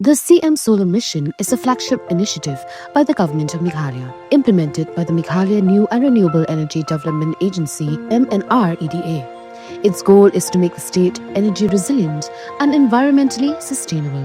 The CM Solar Mission is a flagship initiative by the Government of Meghalaya, implemented by the Meghalaya New and Renewable Energy Development Agency (MNREDA). Its goal is to make the state energy resilient and environmentally sustainable.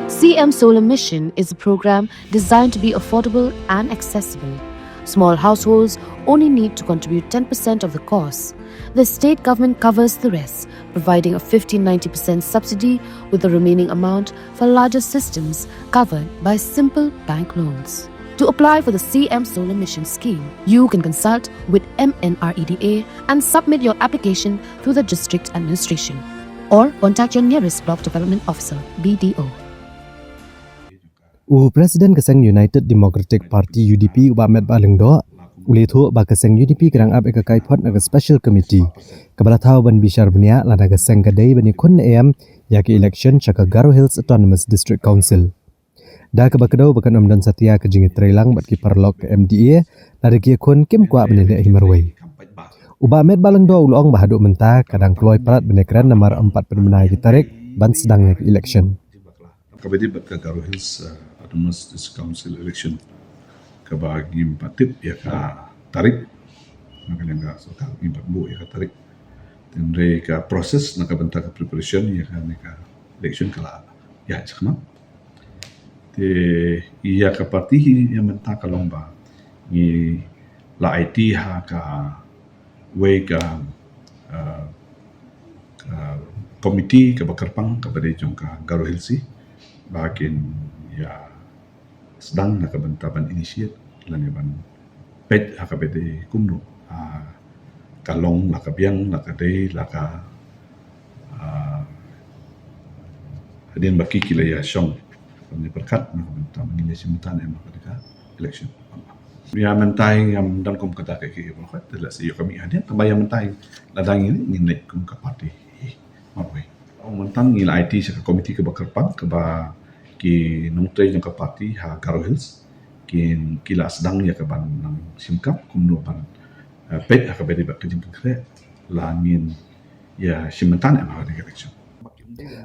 CM Solar Mission is a program designed to be affordable and accessible. Small households only need to contribute 10% of the cost. The state government covers the rest, providing a 50-90% subsidy, with the remaining amount for larger systems covered by simple bank loans. To apply for the CM Solar Mission scheme, you can consult with MNREDA and submit your application through the district administration, or contact your nearest block development officer (BDO). Presiden Keseng United Democratic Party UDP Ahmed Balengdo Ulithu ba Keseng UDP kerang ab ekakai pot naga special committee kabala thau ban bishar bnia lana Keseng kadai bani kun am yaki election chaka Garo Hills Autonomous District Council da kabakadau bakan amdan satya ke jingi trailang bat ki parlok ke MDA lada ki kun kim kwa bani le himarwai Uba Ahmed Balengdo ulong bahadu menta kadang kloy parat benekran nomor 4 penmenai ditarik ban sedang election kabadi bat ka Garo Hills Autonomous District Council election kabagi patip ya ka tarik makanya enggak so ka bu ya ka tarik dan ka proses nak benta ka preparation ya ka election kala ya cakma te iya ka parti yang benta ka lomba ni la IT ha ka we ka komiti ka bakarpang ka bade jong ka Garo Hills bakin ya sedang nak bentaban initiate langiban pet hakabede kumno kalong lakabiang lakade laka hadin baki kilaya syong ni berkat nak bentam ni simultan em ketika election ya mentai yang dan kum kata ke berkat telah saya kami hadin tambah mentai ladang ini ni kum ke parti marwai mentan ni IT sa komiti ke bakarpang ke ba ki nungtay yung kapati ha Garo Hills kin kila sedang ya kaban nang simkap kumno ban pet ha kabedi ba kejing kre langin ya simentan em ha election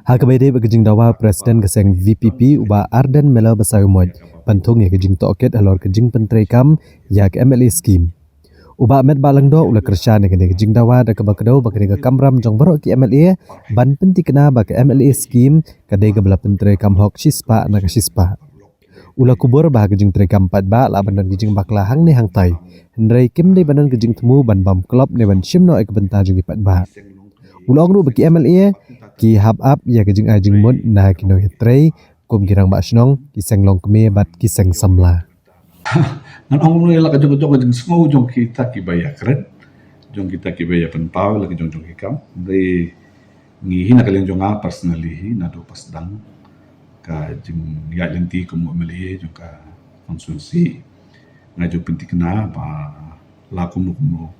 Hakabede bagajing dawa Presiden Keseng VPP uba Arden Mela Basayumod pantung ya kejing toket alor kejing pentrekam ya ke MLA scheme Uba Ahmed Balengdo ula kersya ne kejing dawa da kabakadau bakade kamram jong barok ki MLA ban penti kena ba ke MLA scheme kadai gabla pentrekam hok sispa na ke sispa Ula kubur bah kejing trekam 4 ba la banan kejing bakla hang ne hang tai hendrai kim de banan kejing temu ban bam klub ne ban shimno ek benta jong 4 ba Ula ongru bagi MLA ki hab up ya kejing ajing mud na kino hitrei kum girang ba snong ki senglong keme bat ki seng samla nan ong nui la ka jong jong semua jong kita ki baya keren jong kita ki baya pentau la jong jong hikam de ngi hina kalian jong a personally na do pasdang ka jing ya lenti ko mo meli jong ka konsulsi ngaju penting kena ba la ko mo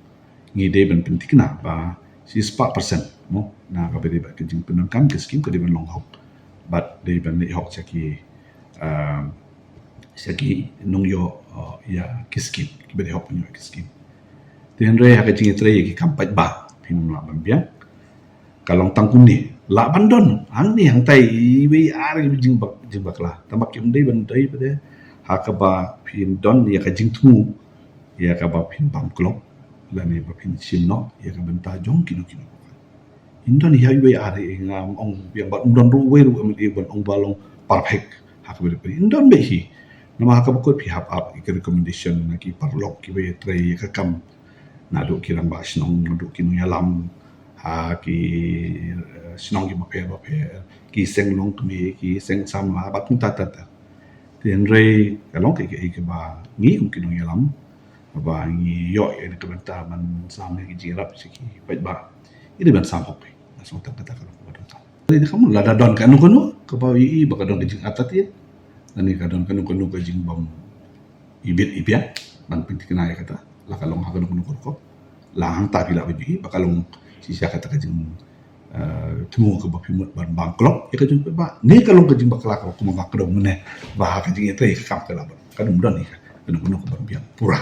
ngi de ben penting kena ba si 4% mo na ka bede ba jing penangkan ke skim ke de ben long hok but de ben ni hok chaki sagi nung yo ya kiskim kibede hok nyo kiskim tenre ha kajing tre ki kampat ba pin la bambiang kalong tangkum ni la bandon hang ni hang tai wi ar jing bak la tambak kim dei ban dei pade ha ka ba pin don ya kajing tu ya ka ba pin bam klok la ni ba pin sin no ya ka benta jong kino indon ya wi ar ngam ong biang ba don ru we ru am di ban ong balong perfect ha ka be indon be hi nama ka bukut pihak up ke recommendation na ki parlok ki we tray ka kam na do kirang ba snong do kinu yalam ha ki snong ki ba ki seng long kmi ki seng sam la ba tung ta ten re ka long ke ba ngi kum kinu yalam ba ngi yo e ka benta man sam ki jirap si ki ba ini ban sam hok na so ta kata ka ba ta ini kamu la da don ka nu ka ba i ba ka don ki atatin nani kadon kanu ka jing bam ibit ibia ban pinti kena ya kata la kalong ha kanu ko la hang ta pila bi bakalong sisa kata ka jing temu ke bapimut ban bangklok ya ka jing ba ni kalong ka jing bakla ka kuma ka dong ne ba ka jing eta ka kam ka la ban kadum don ni kanu ko ban biang pura